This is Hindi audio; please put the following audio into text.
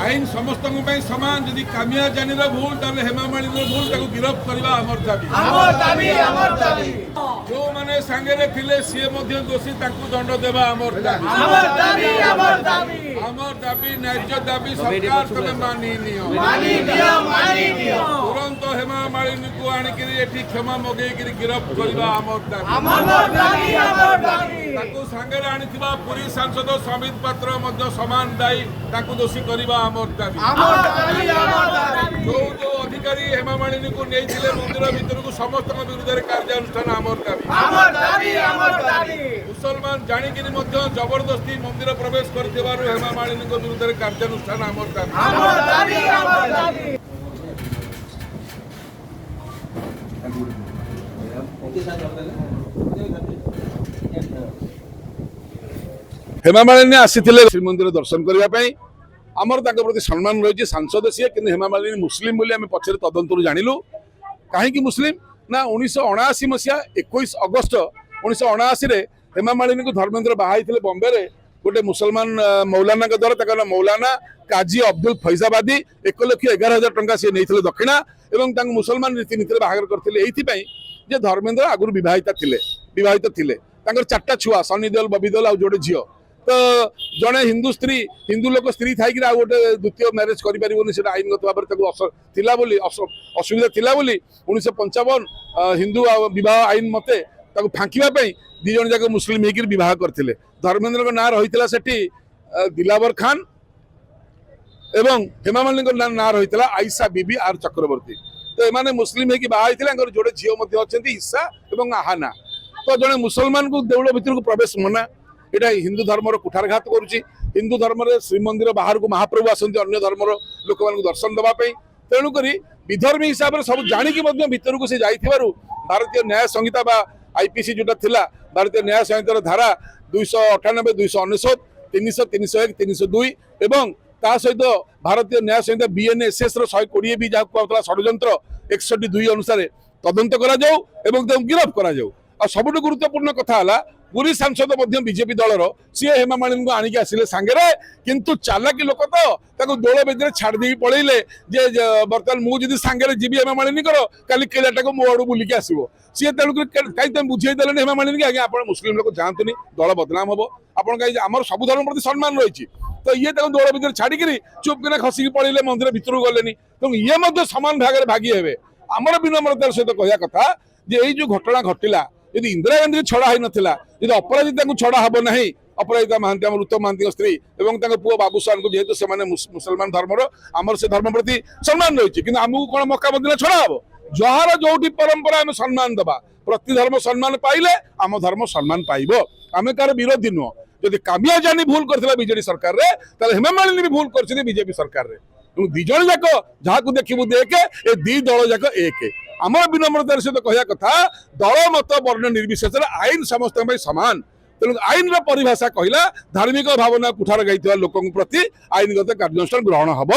आईन समस्त सामान जदि कामिया जानी भूल ताले हेमा मालिनी भूल ताको गिरफ करवा आमर दाबी जो माने सांगे थिले सी दोषी ताको दंड देवा आमर दाबी न्याय्य दाबी सरकार तमे मानी नियो तुरंत हेमा मालिनी को आनिकरी एठी क्षमा मगेकरी गिरफ करवा आमर दाबी ताको सांगे आनिथिबा पुरी सांसद समित पात्र मध्य समान दायी ताको दोषी करवा आमर दाबी जो जो अधिकारी हेमा मालिनी को नहीं मंदिर भीतर को समस्त विरुद्ध कार्यानुष्ठान आमर दाबी मुसलमान जानिकी जबरदस्ती मंदिर प्रवेश कर हेमा मालिनी विरुद्ध कार्यानुष्ठान आमर दाबी हेमा मालिनी आसी श्रीमंदिर दर्शन करने आमर प्रति सम्मान रही सांसद सी कि हेमा मालिनी मुस्लिम बोली आम पचर तदंतर जानिलु कहीं मुस्लिम ना 1979 मसीहा 21 अगस्त 1979 हेमा मालिनी को धर्मेंद्र बाहाई बॉम्बे रे गोटे मुसलमान मौलाना द्वारा मौलाना काजी अब्दुल फैजाबादी 1,11,000 टंका सी नहीं दक्षिणा एवं मुसलमान रीतिनीति बाहर करते जे धर्मेंद्र आगुरी विवाहित थिले 4टा छुआ सनी देओल बबी देओल आ जोड़े झील तो जड़े हिंदू स्त्री हिंदू लोक स्त्री थी गोटे द्वितीय मैरेज कर आईनगत भाव में असुविधा थिला 1955 हिंदू विवाह आईन मते फांकीवाई दी जन जाक मुस्लिम होकर विवाह करते धर्मेंद्र ना रही दिलावर खान एवं हेमा मालिनी ना रही आयशा बीबी आर चक्रवर्ती तो एमाने मुस्लिम होकर बाहर जोड़े झील ईशा और आहाना तो जड़े मुसलमान को देउल भीतर को प्रवेश मना एटा हिंदू धर्म कुठारघात करुच्ची हिंदू धर्म श्रीमंदिर बाहर को महाप्रभु आसती अन्य धर्म लोक मान दर्शन देवाई तेणुक विधर्मी हिसाब से सब जाणिकी भीतर को भारतीय न्याय संहिता बा आईपीसी जोटा थिला भारतीय न्याय संहितार धारा 298 299 300 301 302 एवं ता सहित भारतीय न्याय संहिता बीएनएसएस 120 भी जहाँ कहला षड्यंत्र 61(2) अनुसार तदंत करा जाऊ एवं गिरफ करा जाऊ आ सबुठ गुरुत्वपूर्ण कथा है पुरी सांसद बीजेपी दलर सी हेमा मालिनी को आनिक आसिले सांगे किंतु चालाकी लोक तो दोल बेदी छाड़ी पलैले जे बर्तमान मुझे सांगे जी हेमा मालिनी काली केलाटा को मो आड़ बुलिकी आसो सी तेणुक कहीं तुम बुझे देने हेमा मालिनी कि आज्ञा आप मुस्लिम लोग जातुनि दल बदनाम हम आप आम सब धर्म प्रति सम्मान रही तो ये दोल भर छाड़ी चुप किना खसिक पलैले मंदिर भीतर गले तेणु ये समान भाग में भागी हे आमर विनम्रतार सहित कहया कथा जे जो घटना घटिला यदि इंदिरा गांधी छड़ा हो नाला यदि अपराजिता को छड़ा हम ना अपराजिता महांती उत्तम महांती स्त्री और पुओ बाबूसान को जेहेतु से मुसलमान धर्म आमर से धर्म प्रति सम्मान रही कि आमको कौन मक्का मदीना छड़ा हम जहार जो परंपरा आम सम्मान दबा प्रति धर्म सम्मान पाइले आम धर्म सम्मान पाइब आम कार विरोधी नुह जदि कामिया जानी भूल करथिला बीजेडी सरकार रे ताले हेमा मालिनी भी भूल करछिनी बीजेपी सरकार रे दी जण जाक जहां को देखिबु देख ए दी दल जाक एक आमर विनम्रतार सहित कहया कथा दल मत वर्ण निर्विशेष आईन समस्त समान तेणु आईन परिभाषा कहला धार्मिक भावना कुठार गाई लोक प्रति आईनगत कार्यानुष्ठान ग्रहण हम।